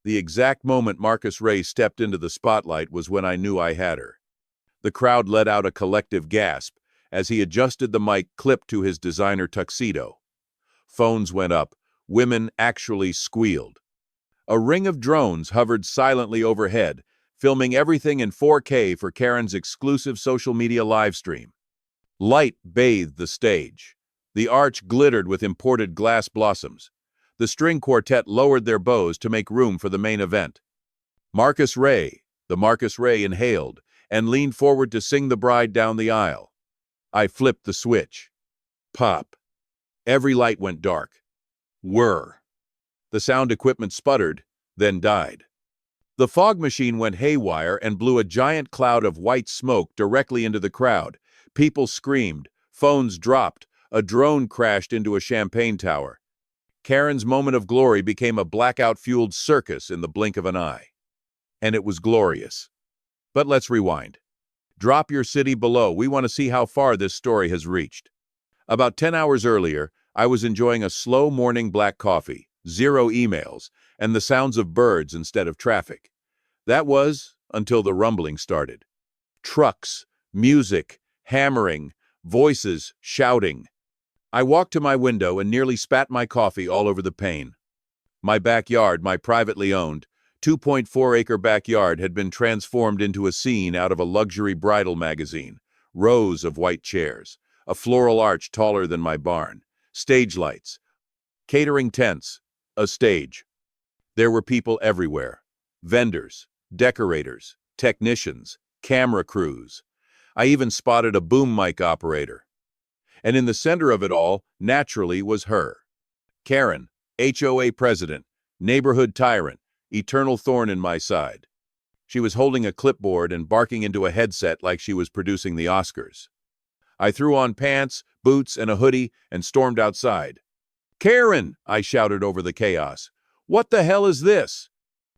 The exact moment Marcus Ray stepped into the spotlight was when I knew I had her. The crowd let out a collective gasp as he adjusted the mic clipped to his designer tuxedo. Phones went up. Women actually squealed. A ring of drones hovered silently overhead, filming everything in 4K for Karen's exclusive social media livestream. Light bathed the stage. The arch glittered with imported glass blossoms. The string quartet lowered their bows to make room for the main event. The Marcus Ray inhaled and leaned forward to sing the bride down the aisle. I flipped the switch. Pop. Every light went dark. Whir. The sound equipment sputtered, then died. The fog machine went haywire and blew a giant cloud of white smoke directly into the crowd. People screamed, phones dropped, a drone crashed into a champagne tower. Karen's moment of glory became a blackout-fueled circus in the blink of an eye. And it was glorious. But let's rewind. Drop your city below. We want to see how far this story has reached. About 10 hours earlier, I was enjoying a slow morning black coffee, 0 emails, and the sounds of birds instead of traffic. That was until the rumbling started. Trucks, music, hammering, voices, shouting. I walked to my window and nearly spat my coffee all over the pane. My backyard, my privately owned, 2.4-acre backyard had been transformed into a scene out of a luxury bridal magazine. Rows of white chairs, a floral arch taller than my barn, stage lights, catering tents, a stage. There were people everywhere. Vendors, decorators, technicians, camera crews. I even spotted a boom mic operator. And in the center of it all, naturally, was her. Karen, HOA president, neighborhood tyrant, eternal thorn in my side. She was holding a clipboard and barking into a headset like she was producing the Oscars. I threw on pants, boots, and a hoodie and stormed outside. "Karen!" I shouted over the chaos. "What the hell is this?"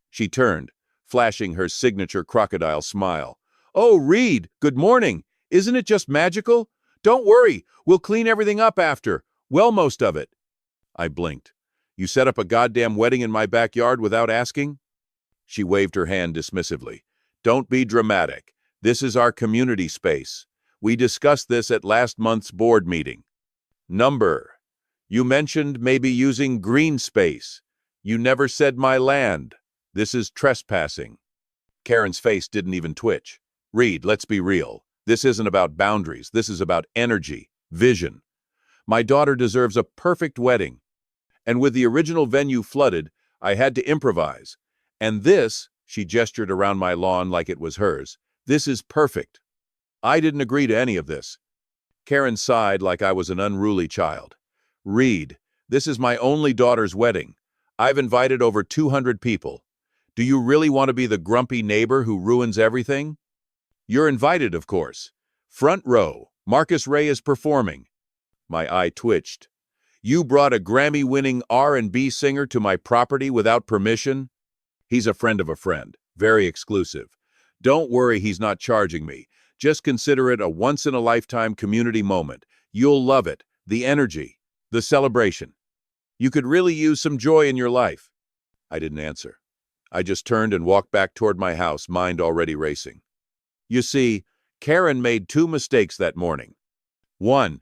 She turned, flashing her signature crocodile smile. "Oh, Reed, good morning. Isn't it just magical? Don't worry, we'll clean everything up after. Well, most of it." I blinked. "You set up a goddamn wedding in my backyard without asking?" She waved her hand dismissively. "Don't be dramatic. This is our community space. We discussed this at last month's board meeting. You mentioned maybe using green space. You never said my land. This is trespassing." Karen's face didn't even twitch. "Reed, let's be real. This isn't about boundaries. This is about energy, vision. My daughter deserves a perfect wedding. And with the original venue flooded, I had to improvise. And this," she gestured around my lawn like it was hers, "this is perfect. I didn't agree to any of this." Karen sighed like I was an unruly child. "Reed, this is my only daughter's wedding. I've invited over 200 people. Do you really want to be the grumpy neighbor who ruins everything? You're invited, of course. Front row, Marcus Ray is performing." My eye twitched. "You brought a Grammy-winning R&B singer to my property without permission?" "He's a friend of a friend. Very exclusive. Don't worry, he's not charging me. Just consider it a once-in-a-lifetime community moment. You'll love it. The energy. The celebration. You could really use some joy in your life." I didn't answer. I just turned and walked back toward my house, mind already racing. You see, Karen made 2 mistakes that morning. 1,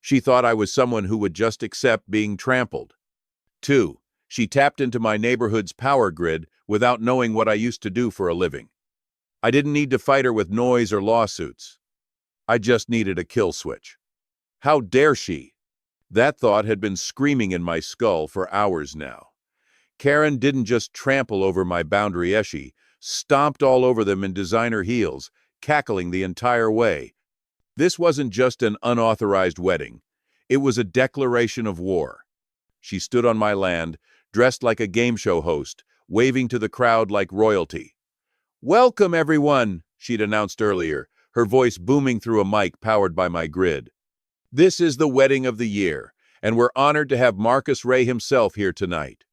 she thought I was someone who would just accept being trampled. 2, she tapped into my neighborhood's power grid without knowing what I used to do for a living. I didn't need to fight her with noise or lawsuits. I just needed a kill switch. How dare she? That thought had been screaming in my skull for hours now. Karen didn't just trample over my boundary, she stomped all over them in designer heels, cackling the entire way. This wasn't just an unauthorized wedding. It was a declaration of war. She stood on my land, dressed like a game show host, waving to the crowd like royalty. "Welcome, everyone," she'd announced earlier, her voice booming through a mic powered by my grid. "This is the wedding of the year, and we're honored to have Marcus Ray himself here tonight."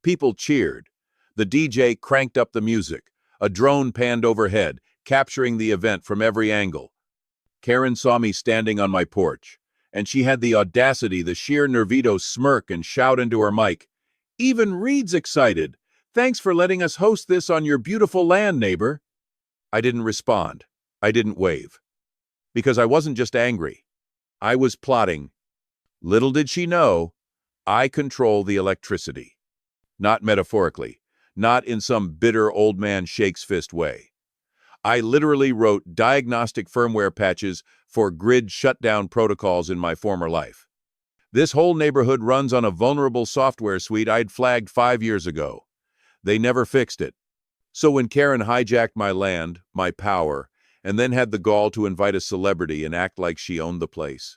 People cheered. The DJ cranked up the music. A drone panned overhead, capturing the event from every angle. Karen saw me standing on my porch, and she had the audacity, the sheer nervito smirk and shout into her mic, "Even Reed's excited. Thanks for letting us host this on your beautiful land, neighbor. I didn't respond. I didn't wave. Because I wasn't just angry. I was plotting. Little did she know, I control the electricity. Not metaphorically. Not in some bitter old man shakes fist way. I literally wrote diagnostic firmware patches for grid shutdown protocols in my former life. This whole neighborhood runs on a vulnerable software suite I'd flagged 5 years ago. They never fixed it. So when Karen hijacked my land, my power, and then had the gall to invite a celebrity and act like she owned the place,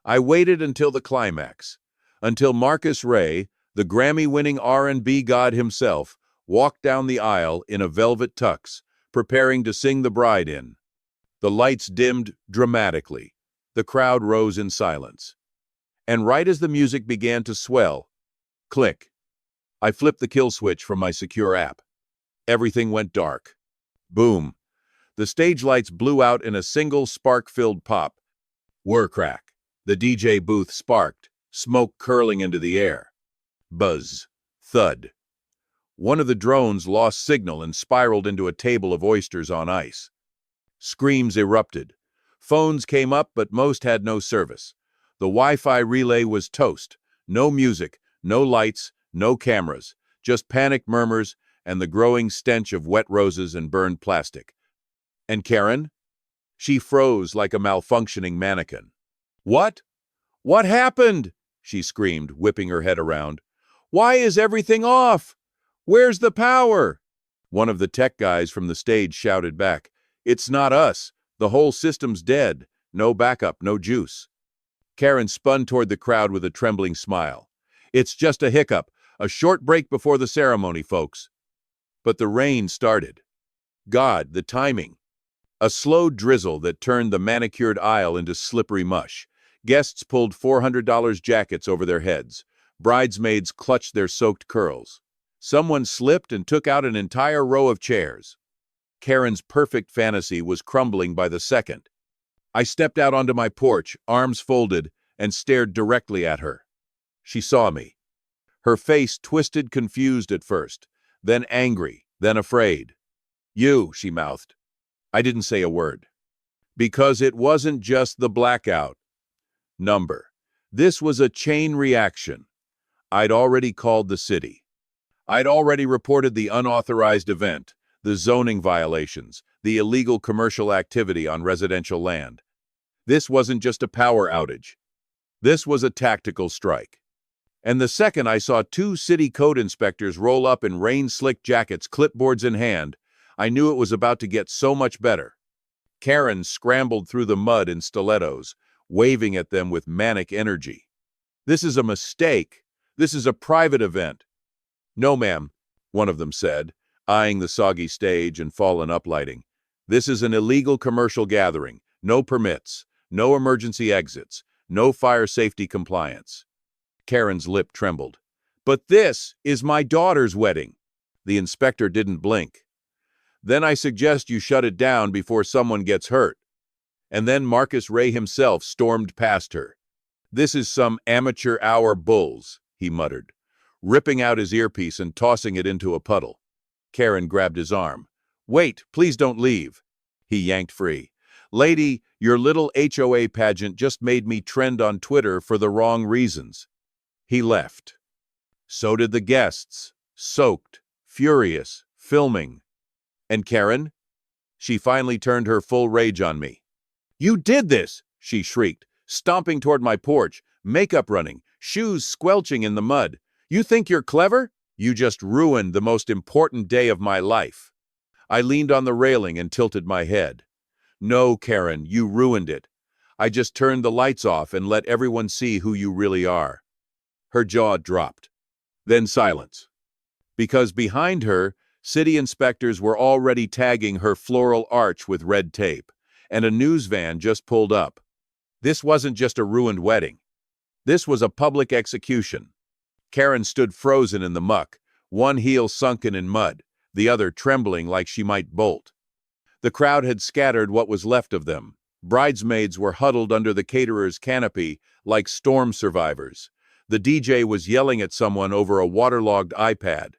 I waited until the climax, until Marcus Ray, the Grammy-winning R&B god himself, walked down the aisle in a velvet tux, preparing to sing the bride in. The lights dimmed dramatically. The crowd rose in silence. And right as the music began to swell, click, I flipped the kill switch from my secure app. Everything went dark. Boom. The stage lights blew out in a single spark-filled pop. Whir crack. The DJ booth sparked, smoke curling into the air. Buzz. Thud. One of the drones lost signal and spiraled into a table of oysters on ice. Screams erupted. Phones came up, but most had no service. The Wi-Fi relay was toast. No music, no lights, no cameras, just panicked murmurs and the growing stench of wet roses and burned plastic. And Karen? She froze like a malfunctioning mannequin. What? What happened? She screamed, whipping her head around. Why is everything off? Where's the power? One of the tech guys from the stage shouted back, It's not us. The whole system's dead. No backup, no juice. Karen spun toward the crowd with a trembling smile. It's just a hiccup, a short break before the ceremony, folks. But the rain started. God, the timing. A slow drizzle that turned the manicured aisle into slippery mush. Guests pulled $400 jackets over their heads. Bridesmaids clutched their soaked curls. Someone slipped and took out an entire row of chairs. Karen's perfect fantasy was crumbling by the second. I stepped out onto my porch, arms folded, and stared directly at her. She saw me. Her face twisted, confused at first, then angry, then afraid. You, she mouthed. I didn't say a word. Because it wasn't just the blackout number. This was a chain reaction. I'd already called the city. I'd already reported the unauthorized event, the zoning violations, the illegal commercial activity on residential land. This wasn't just a power outage. This was a tactical strike. And the second I saw 2 city code inspectors roll up in rain-slick jackets, clipboards in hand, I knew it was about to get so much better. Karen scrambled through the mud in stilettos, waving at them with manic energy. This is a mistake. This is a private event. No, ma'am, one of them said, eyeing the soggy stage and fallen uplighting. This is an illegal commercial gathering. No permits, no emergency exits, no fire safety compliance. Karen's lip trembled. But this is my daughter's wedding. The inspector didn't blink. Then I suggest you shut it down before someone gets hurt. And then Marcus Ray himself stormed past her. This is some amateur hour bulls, he muttered, ripping out his earpiece and tossing it into a puddle. Karen grabbed his arm. Wait, please don't leave. He yanked free. Lady, your little HOA pageant just made me trend on Twitter for the wrong reasons. He left. So did the guests, soaked, furious, filming. And Karen? She finally turned her full rage on me. You did this, she shrieked, stomping toward my porch, makeup running, shoes squelching in the mud. You think you're clever? You just ruined the most important day of my life. I leaned on the railing and tilted my head. No, Karen, you ruined it. I just turned the lights off and let everyone see who you really are. Her jaw dropped. Then silence. Because behind her, city inspectors were already tagging her floral arch with red tape, and a news van just pulled up. This wasn't just a ruined wedding. This was a public execution. Karen stood frozen in the muck, one heel sunken in mud, the other trembling like she might bolt. The crowd had scattered what was left of them. Bridesmaids were huddled under the caterer's canopy like storm survivors. The DJ was yelling at someone over a waterlogged iPad.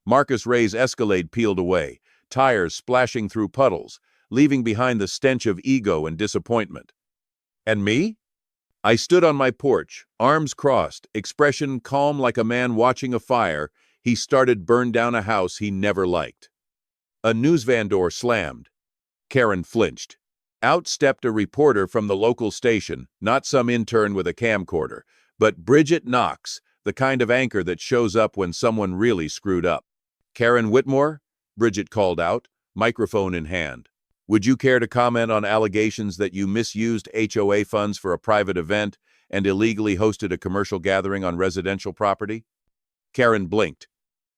Marcus Ray's Escalade peeled away, tires splashing through puddles, leaving behind the stench of ego and disappointment. And me? I stood on my porch, arms crossed, expression calm like a man watching a fire. He started burn down a house he never liked. A newsvan door slammed. Karen flinched. Out stepped a reporter from the local station, not some intern with a camcorder, but Bridget Knox, the kind of anchor that shows up when someone really screwed up. "Karen Whitmore?" Bridget called out, microphone in hand. "Would you care to comment on allegations that you misused HOA funds for a private event and illegally hosted a commercial gathering on residential property?" Karen blinked.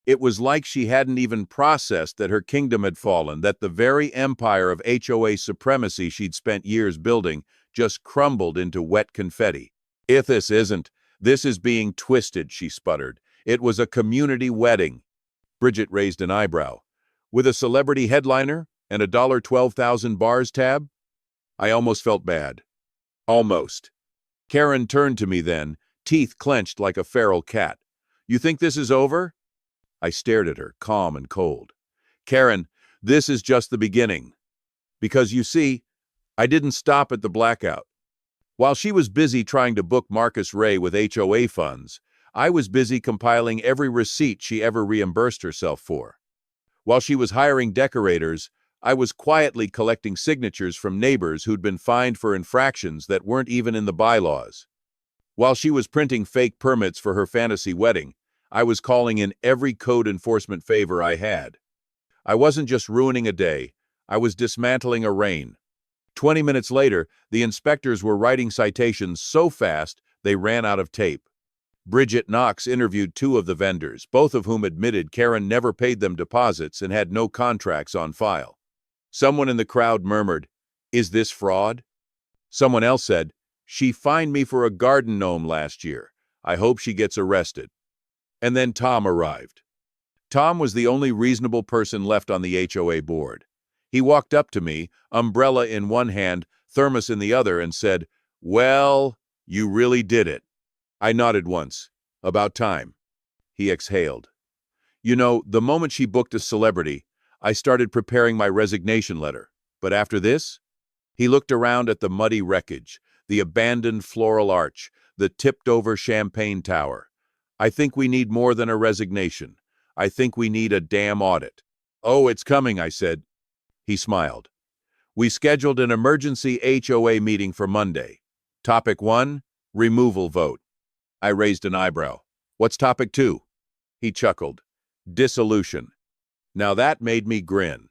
It was like she hadn't even processed that her kingdom had fallen, that the very empire of HOA supremacy she'd spent years building just crumbled into wet confetti. "If this is being twisted," she sputtered. "It was a community wedding." Bridget raised an eyebrow. "With a celebrity headliner and a $12,000 bars tab?" I almost felt bad. Almost. Karen turned to me then, teeth clenched like a feral cat. "You think this is over?" I stared at her, calm and cold. "Karen, this is just the beginning. Because you see, I didn't stop at the blackout. While she was busy trying to book Marcus Ray with HOA funds, I was busy compiling every receipt she ever reimbursed herself for. While she was hiring decorators, I was quietly collecting signatures from neighbors who'd been fined for infractions that weren't even in the bylaws. While she was printing fake permits for her fantasy wedding, I was calling in every code enforcement favor I had. I wasn't just ruining a day, I was dismantling a reign. 20 minutes later, the inspectors were writing citations so fast they ran out of tape. Bridget Knox interviewed 2 of the vendors, both of whom admitted Karen never paid them deposits and had no contracts on file. Someone in the crowd murmured, "Is this fraud?" Someone else said, "She fined me for a garden gnome last year. I hope she gets arrested." And then Tom arrived. Tom was the only reasonable person left on the HOA board. He walked up to me, umbrella in one hand, thermos in the other, and said, "Well, you really did it." I nodded once. "About time." He exhaled. "You know, the moment she booked a celebrity, I started preparing my resignation letter. But after this?" He looked around at the muddy wreckage, the abandoned floral arch, the tipped-over champagne tower. "I think we need more than a resignation. I think we need a damn audit." "Oh, it's coming," I said. He smiled. "We scheduled an emergency HOA meeting for Monday. Topic 1, removal vote." I raised an eyebrow. "What's topic 2? He chuckled. "Dissolution." Now that made me grin.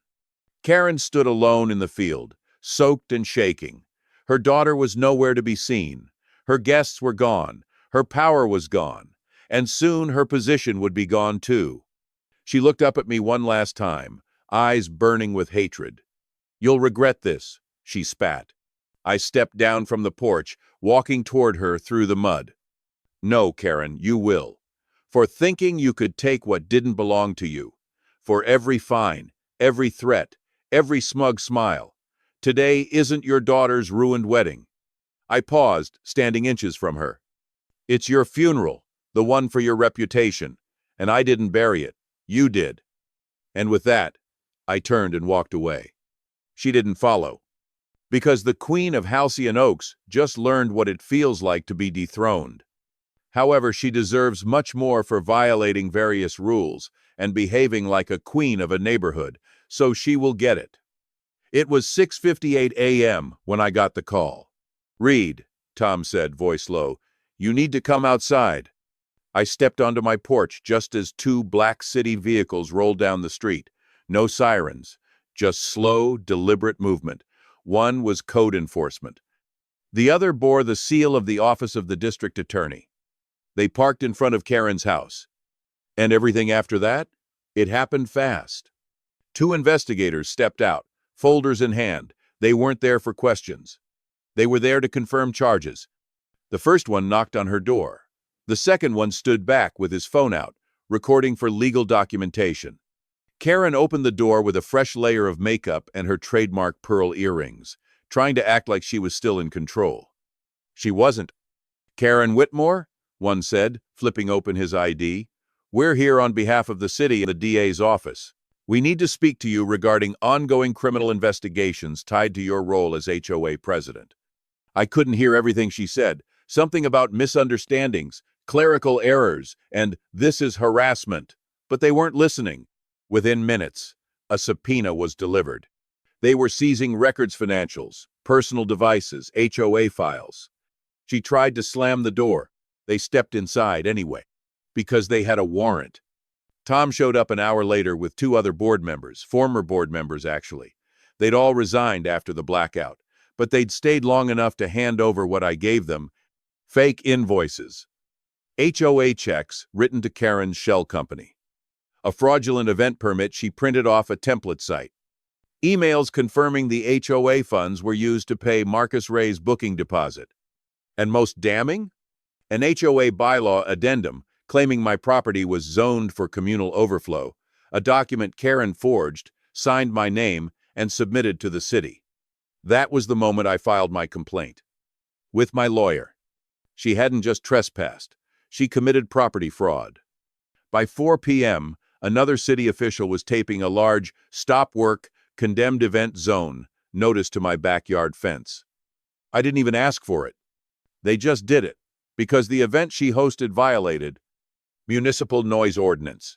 Karen stood alone in the field, soaked and shaking. Her daughter was nowhere to be seen. Her guests were gone. Her power was gone. And soon her position would be gone too. She looked up at me one last time, eyes burning with hatred. "You'll regret this," she spat. I stepped down from the porch, walking toward her through the mud. "No, Karen, you will. For thinking you could take what didn't belong to you. For every fine, every threat, every smug smile. Today isn't your daughter's ruined wedding." I paused, standing inches from her. "It's your funeral, the one for your reputation, and I didn't bury it. You did." And with that, I turned and walked away. She didn't follow. Because the Queen of Halcyon Oaks just learned what it feels like to be dethroned. However, she deserves much more for violating various rules and behaving like a queen of a neighborhood, so she will get it. It was 6:58 a.m. when I got the call. "Reed," Tom said, voice low, "you need to come outside." I stepped onto my porch just as 2 black city vehicles rolled down the street. No sirens, just slow, deliberate movement. One was code enforcement. The other bore the seal of the office of the district attorney. They parked in front of Karen's house. And everything after that? It happened fast. 2 investigators stepped out, folders in hand. They weren't there for questions. They were there to confirm charges. The first one knocked on her door. The second one stood back with his phone out, recording for legal documentation. Karen opened the door with a fresh layer of makeup and her trademark pearl earrings, trying to act like she was still in control. She wasn't. "Karen Whitmore?" one said, flipping open his ID. We're here on behalf of the city and the DA's office. We need to speak to you regarding ongoing criminal investigations tied to your role as HOA president." I couldn't hear everything she said. Something about misunderstandings, clerical errors, and "this is harassment." But they weren't listening. Within minutes, a subpoena was delivered. They were seizing records, financials, personal devices, HOA files. She tried to slam the door. They stepped inside anyway, because they had a warrant. Tom showed up an hour later with two other board members, former board members actually. They'd all resigned after the blackout, but they'd stayed long enough to hand over what I gave them: fake invoices, HOA checks written to Karen's shell company, a fraudulent event permit she printed off a template site, emails confirming the HOA funds were used to pay Marcus Ray's booking deposit, and most damning, an HOA bylaw addendum claiming my property was zoned for communal overflow, a document Karen forged, signed my name, and submitted to the city. That was the moment I filed my complaint. With my lawyer. She hadn't just trespassed. She committed property fraud. By 4 p.m., another city official was taping a large "Stop Work, Condemned Event Zone" notice to my backyard fence. I didn't even ask for it. They just did it, because the event she hosted violated municipal noise ordinance,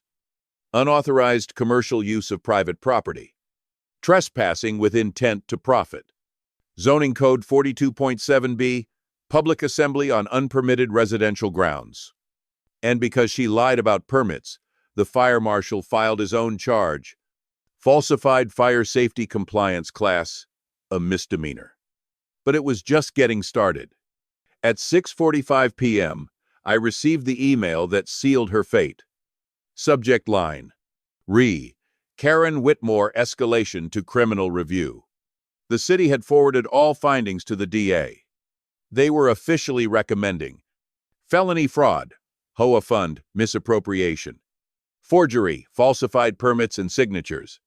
unauthorized commercial use of private property, trespassing with intent to profit, zoning code 42.7b, public assembly on unpermitted residential grounds. And because she lied about permits, the fire marshal filed his own charge: falsified fire safety compliance class, a misdemeanor. But it was just getting started. At 6:45 p.m., I received the email that sealed her fate. Subject line: Karen Whitmore escalation to criminal review. The city had forwarded all findings to the DA. They were officially recommending felony fraud, HOA fund misappropriation, forgery, falsified permits and signatures,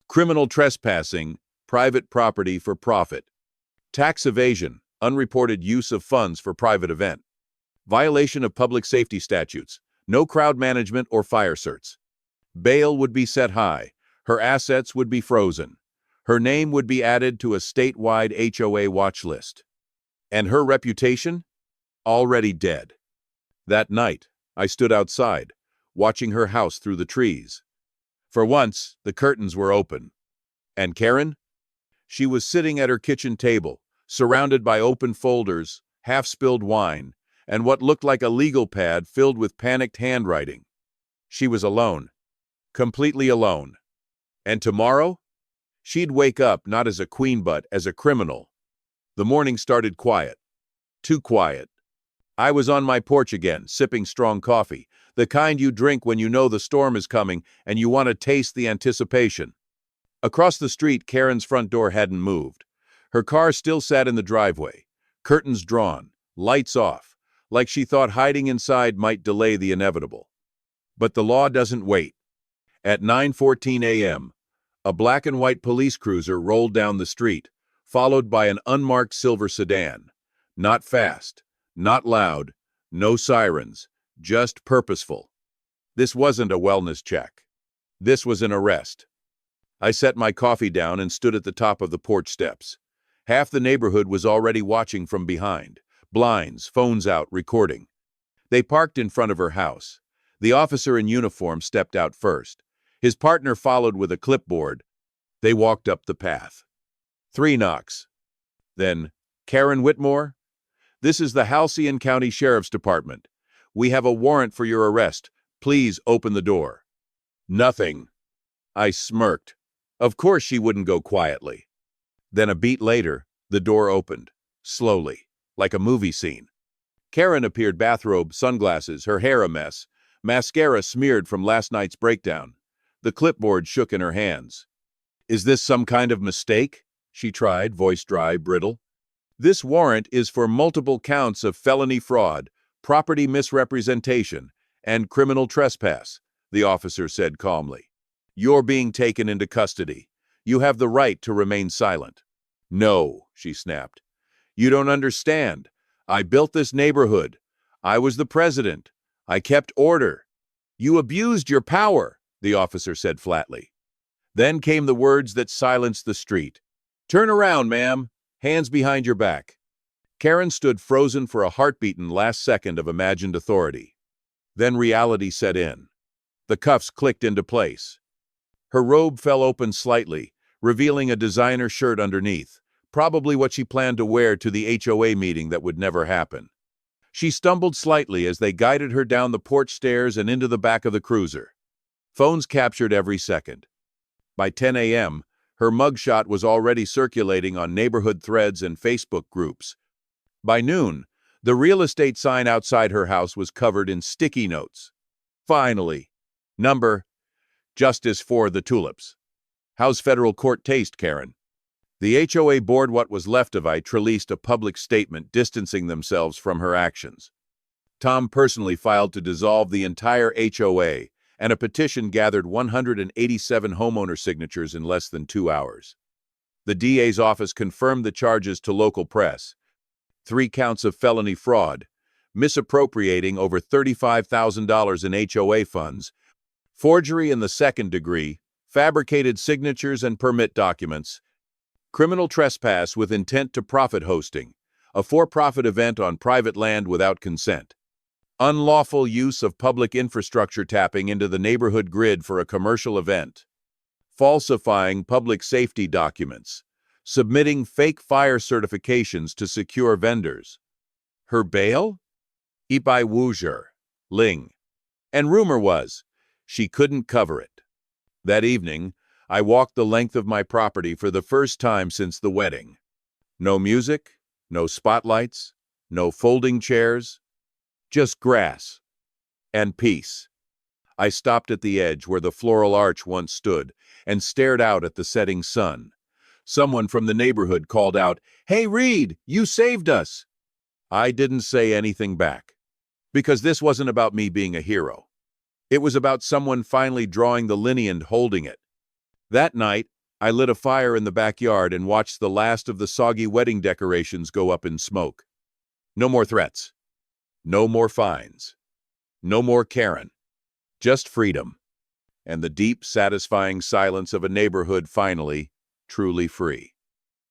criminal trespassing, private property for profit, tax evasion, unreported use of funds for private event, violation of public safety statutes, no crowd management or fire certs. Bail would be set high, her assets would be frozen, her name would be added to a statewide HOA watch list. And her reputation? Already dead. That night, I stood outside, watching her house through the trees. For once, the curtains were open. And Karen? She was sitting at her kitchen table, surrounded by open folders, half-spilled wine, and what looked like a legal pad filled with panicked handwriting. She was alone. Completely alone. And tomorrow? She'd wake up not as a queen but as a criminal. The morning started quiet. Too quiet. I was on my porch again, sipping strong coffee, the kind you drink when you know the storm is coming and you want to taste the anticipation. Across the street, Karen's front door hadn't moved. Her car still sat in the driveway, curtains drawn, lights off, like she thought hiding inside might delay the inevitable. But the law doesn't wait. At 9:14 a.m., a black and white police cruiser rolled down the street, followed by an unmarked silver sedan. Not fast, not loud, no sirens, just purposeful. This wasn't a wellness check. This was an arrest. I set my coffee down and stood at the top of the porch steps. Half the neighborhood was already watching from behind, blinds, phones out, recording. They parked in front of her house. The officer in uniform stepped out first. His partner followed with a clipboard. They walked up the path. 3 knocks. Then, "Karen Whitmore? This is the Halcyon County Sheriff's Department. We have a warrant for your arrest. Please open the door." Nothing. I smirked. Of course she wouldn't go quietly. Then a beat later, the door opened, slowly, like a movie scene. Karen appeared, bathrobe, sunglasses, her hair a mess, mascara smeared from last night's breakdown. The clipboard shook in her hands. "Is this some kind of mistake?" she tried, voice dry, brittle. "This warrant is for multiple counts of felony fraud, property misrepresentation, and criminal trespass," the officer said calmly. "You're being taken into custody. You have the right to remain silent." "No," she snapped. "You don't understand. I built this neighborhood. I was the president. I kept order." "You abused your power," the officer said flatly. Then came the words that silenced the street. "Turn around, ma'am. Hands behind your back." Karen stood frozen for a heart-beaten last second of imagined authority. Then reality set in. The cuffs clicked into place. Her robe fell open slightly, revealing a designer shirt underneath, probably what she planned to wear to the HOA meeting that would never happen. She stumbled slightly as they guided her down the porch stairs and into the back of the cruiser. Phones captured every second. By 10 a.m., her mugshot was already circulating on neighborhood threads and Facebook groups. By noon, the real estate sign outside her house was covered in sticky notes. Finally. Number: Justice for the Tulips. How's federal court taste, Karen? The HOA board, what was left of it, released a public statement distancing themselves from her actions. Tom personally filed to dissolve the entire HOA, and a petition gathered 187 homeowner signatures in less than 2 hours. The DA's office confirmed the charges to local press: 3 counts of felony fraud, misappropriating over $35,000 in HOA funds, forgery in the second degree, fabricated signatures and permit documents, criminal trespass with intent to profit hosting, a for-profit event on private land without consent, unlawful use of public infrastructure tapping into the neighborhood grid for a commercial event, falsifying public safety documents, submitting fake fire certifications to secure vendors. Her bail? Ibai Wujer, Ling. And rumor was, she couldn't cover it. That evening, I walked the length of my property for the first time since the wedding. No music, no spotlights, no folding chairs, just grass and peace. I stopped at the edge where the floral arch once stood and stared out at the setting sun. Someone from the neighborhood called out, "Hey, Reed, you saved us!" I didn't say anything back, because this wasn't about me being a hero. It was about someone finally drawing the lineage and holding it. That night, I lit a fire in the backyard and watched the last of the soggy wedding decorations go up in smoke. No more threats. No more fines. No more Karen. Just freedom. And the deep, satisfying silence of a neighborhood finally, truly free.